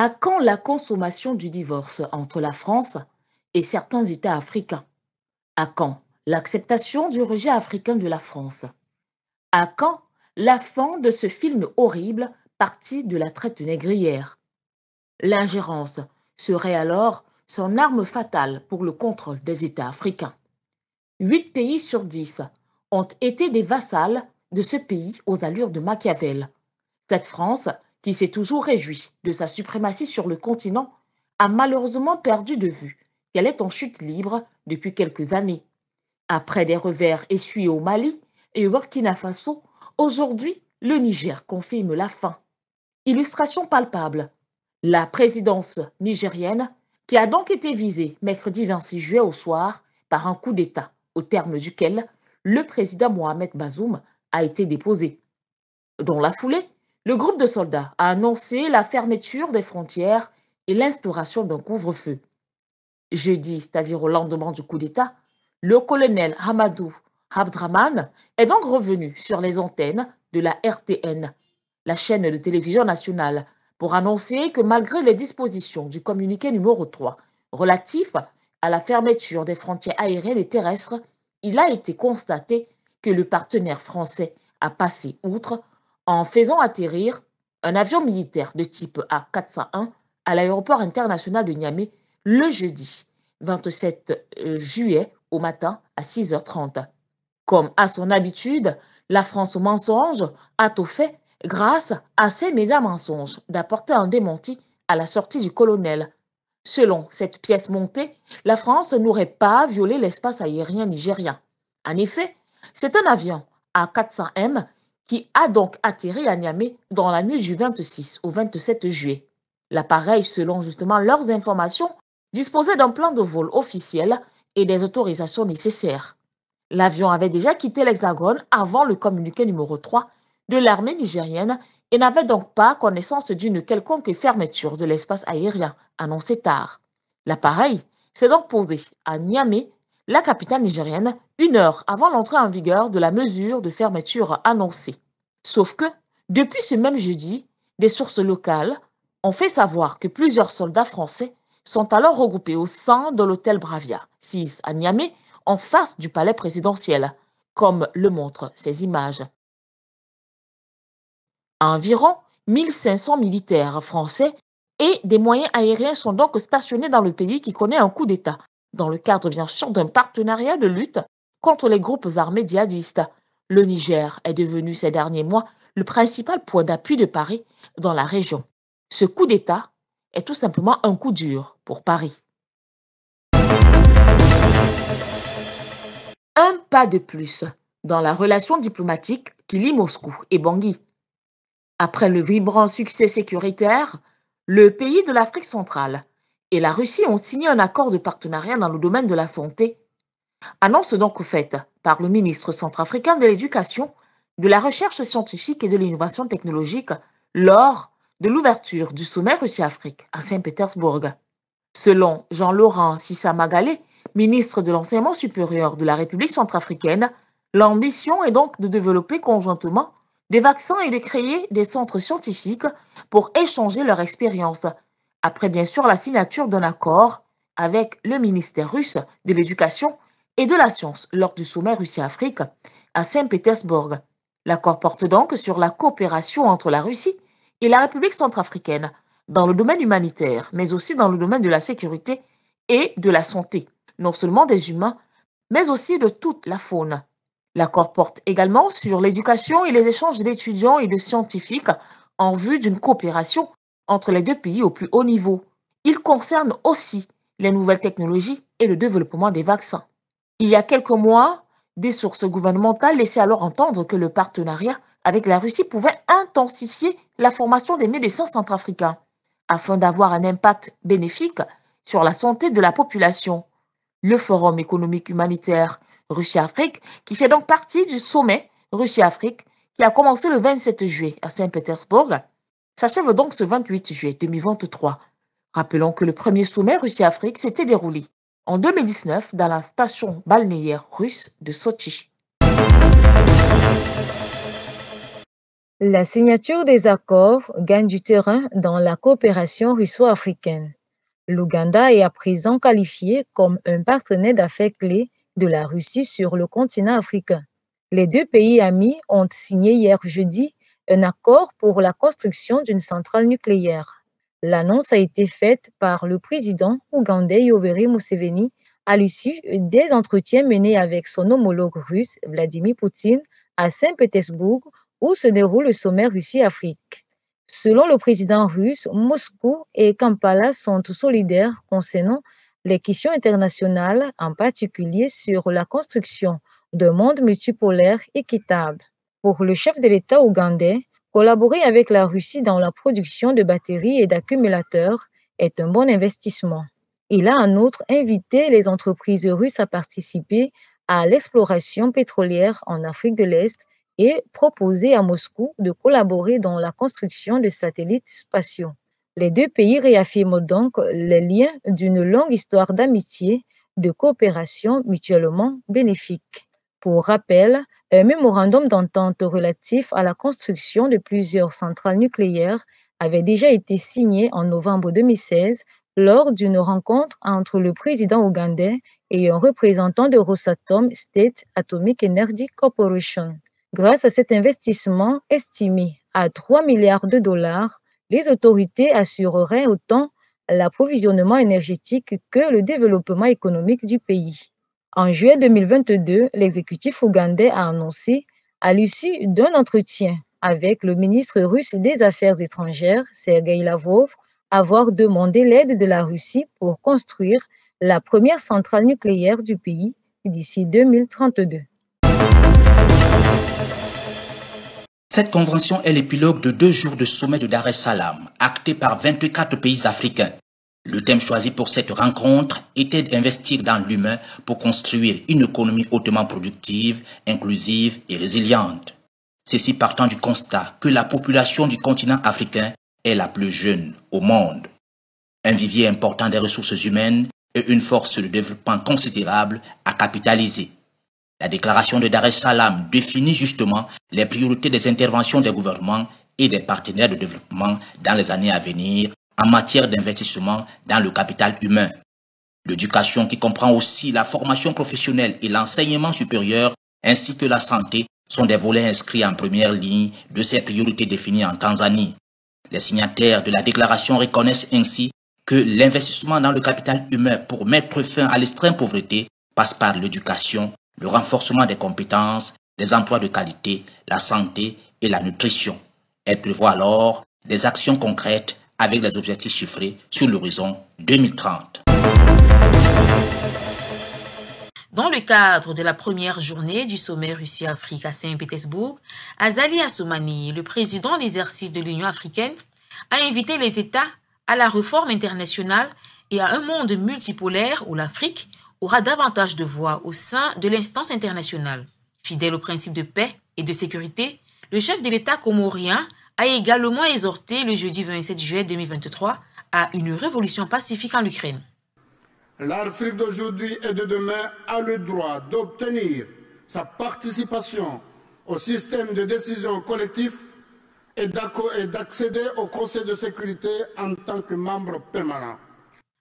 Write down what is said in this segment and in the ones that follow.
À quand la consommation du divorce entre la France et certains États africains? À quand l'acceptation du rejet africain de la France? À quand la fin de ce film horrible parti de la traite négrière? L'ingérence serait alors son arme fatale pour le contrôle des États africains. 8 pays sur 10 ont été des vassals de ce pays aux allures de Machiavel. Cette France, qui s'est toujours réjouie de sa suprématie sur le continent, a malheureusement perdu de vue qu'elle est en chute libre depuis quelques années. Après des revers essuyés au Mali et au Burkina Faso, aujourd'hui, le Niger confirme la fin. Illustration palpable, la présidence nigérienne qui a donc été visée mercredi 26 juillet au soir par un coup d'État, au terme duquel le président Mohamed Bazoum a été déposé. Dans la foulée, le groupe de soldats a annoncé la fermeture des frontières et l'instauration d'un couvre-feu. Jeudi, c'est-à-dire au lendemain du coup d'État, le colonel Hamadou Abdraman est donc revenu sur les antennes de la RTN, la chaîne de télévision nationale, pour annoncer que malgré les dispositions du communiqué numéro 3 relatif à la fermeture des frontières aériennes et terrestres, il a été constaté que le partenaire français a passé outre en faisant atterrir un avion militaire de type A401 à l'aéroport international de Niamey le jeudi 27 juillet au matin à 6h30. Comme à son habitude, la France au mensonge a tout fait grâce à ces médias mensonges d'apporter un démenti à la sortie du colonel. Selon cette pièce montée, la France n'aurait pas violé l'espace aérien nigérien. En effet, c'est un avion A400M qui a donc atterri à Niamey dans la nuit du 26 au 27 juillet. L'appareil, selon justement leurs informations, disposait d'un plan de vol officiel et des autorisations nécessaires. L'avion avait déjà quitté l'Hexagone avant le communiqué numéro 3 de l'armée nigérienne et n'avait donc pas connaissance d'une quelconque fermeture de l'espace aérien annoncée tard. L'appareil s'est donc posé à Niamey, la capitale nigérienne, 1 heure avant l'entrée en vigueur de la mesure de fermeture annoncée. Sauf que, depuis ce même jeudi, des sources locales ont fait savoir que plusieurs soldats français sont alors regroupés au sein de l'hôtel Bravia 6 à Niamey, en face du palais présidentiel, comme le montrent ces images. Environ 1500 militaires français et des moyens aériens sont donc stationnés dans le pays qui connaît un coup d'État, dans le cadre bien sûr d'un partenariat de lutte contre les groupes armés djihadistes. Le Niger est devenu ces derniers mois le principal point d'appui de Paris dans la région. Ce coup d'État est tout simplement un coup dur pour Paris. Un pas de plus dans la relation diplomatique qui lie Moscou et Bangui. Après le vibrant succès sécuritaire, le pays de l'Afrique centrale et la Russie ont signé un accord de partenariat dans le domaine de la santé. Annonce donc faite par le ministre centrafricain de l'Éducation, de la Recherche scientifique et de l'innovation technologique lors de l'ouverture du sommet Russie-Afrique à Saint-Pétersbourg. Selon Jean-Laurent Sissa Magalé, ministre de l'Enseignement supérieur de la République centrafricaine, l'ambition est donc de développer conjointement des vaccins et de créer des centres scientifiques pour échanger leur expérience, après bien sûr la signature d'un accord avec le ministère russe de l'Éducation et de la Science lors du sommet Russie-Afrique à Saint-Pétersbourg. L'accord porte donc sur la coopération entre la Russie et la République centrafricaine dans le domaine humanitaire, mais aussi dans le domaine de la sécurité et de la santé, non seulement des humains, mais aussi de toute la faune. L'accord porte également sur l'éducation et les échanges d'étudiants et de scientifiques en vue d'une coopération entre les deux pays au plus haut niveau. Il concerne aussi les nouvelles technologies et le développement des vaccins. Il y a quelques mois, des sources gouvernementales laissaient alors entendre que le partenariat avec la Russie pouvait intensifier la formation des médecins centrafricains afin d'avoir un impact bénéfique sur la santé de la population. Le Forum économique humanitaire Russie-Afrique, qui fait donc partie du sommet Russie-Afrique, qui a commencé le 27 juillet à Saint-Pétersbourg, s'achève donc ce 28 juillet 2023. Rappelons que le premier sommet Russie-Afrique s'était déroulé en 2019 dans la station balnéaire russe de Sotchi. La signature des accords gagne du terrain dans la coopération russo-africaine. L'Ouganda est à présent qualifié comme un partenaire d'affaires clé de la Russie sur le continent africain. Les deux pays amis ont signé hier jeudi un accord pour la construction d'une centrale nucléaire. L'annonce a été faite par le président ougandais Yoweri Museveni à l'issue des entretiens menés avec son homologue russe Vladimir Poutine à Saint-Pétersbourg où se déroule le sommet Russie-Afrique. Selon le président russe, Moscou et Kampala sont solidaires concernant les questions internationales, en particulier sur la construction d'un monde multipolaire équitable. Pour le chef de l'État ougandais, collaborer avec la Russie dans la production de batteries et d'accumulateurs est un bon investissement. Il a en outre invité les entreprises russes à participer à l'exploration pétrolière en Afrique de l'Est et proposé à Moscou de collaborer dans la construction de satellites spatiaux. Les deux pays réaffirment donc les liens d'une longue histoire d'amitié, de coopération mutuellement bénéfique. Pour rappel, un mémorandum d'entente relatif à la construction de plusieurs centrales nucléaires avait déjà été signé en novembre 2016 lors d'une rencontre entre le président ougandais et un représentant de Rosatom State Atomic Energy Corporation. Grâce à cet investissement estimé à 3 milliards de dollars, les autorités assureraient autant l'approvisionnement énergétique que le développement économique du pays. En juillet 2022, l'exécutif ougandais a annoncé, à l'issue d'un entretien avec le ministre russe des Affaires étrangères, Sergei Lavrov, avoir demandé l'aide de la Russie pour construire la première centrale nucléaire du pays d'ici 2032. Cette convention est l'épilogue de 2 jours de sommet de Dar es Salaam, acté par 24 pays africains. Le thème choisi pour cette rencontre était d'investir dans l'humain pour construire une économie hautement productive, inclusive et résiliente. Ceci partant du constat que la population du continent africain est la plus jeune au monde. Un vivier important des ressources humaines et une force de développement considérable à capitaliser. La déclaration de Dar es Salaam définit justement les priorités des interventions des gouvernements et des partenaires de développement dans les années à venir en matière d'investissement dans le capital humain. L'éducation qui comprend aussi la formation professionnelle et l'enseignement supérieur ainsi que la santé sont des volets inscrits en première ligne de ces priorités définies en Tanzanie. Les signataires de la déclaration reconnaissent ainsi que l'investissement dans le capital humain pour mettre fin à l'extrême pauvreté passe par l'éducation, le renforcement des compétences, des emplois de qualité, la santé et la nutrition. Elle prévoit alors des actions concrètes avec des objectifs chiffrés sur l'horizon 2030. Dans le cadre de la première journée du sommet Russie-Afrique à Saint-Pétersbourg, Azali Assoumani, le président d'exercice de l'Union africaine, a invité les États à la réforme internationale et à un monde multipolaire où l'Afrique aura davantage de voix au sein de l'instance internationale. Fidèle au principe de paix et de sécurité, le chef de l'État comorien a également exhorté le jeudi 27 juillet 2023 à une révolution pacifique en Ukraine. L'Afrique d'aujourd'hui et de demain a le droit d'obtenir sa participation au système de décision collectif et d'accéder au Conseil de sécurité en tant que membre permanent.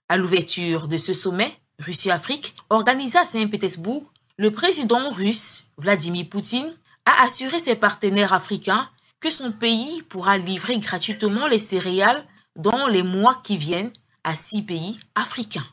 À l'ouverture de ce sommet, Russie-Afrique, organisé à Saint-Pétersbourg, le président russe Vladimir Poutine a assuré ses partenaires africains que son pays pourra livrer gratuitement les céréales dans les mois qui viennent à 6 pays africains.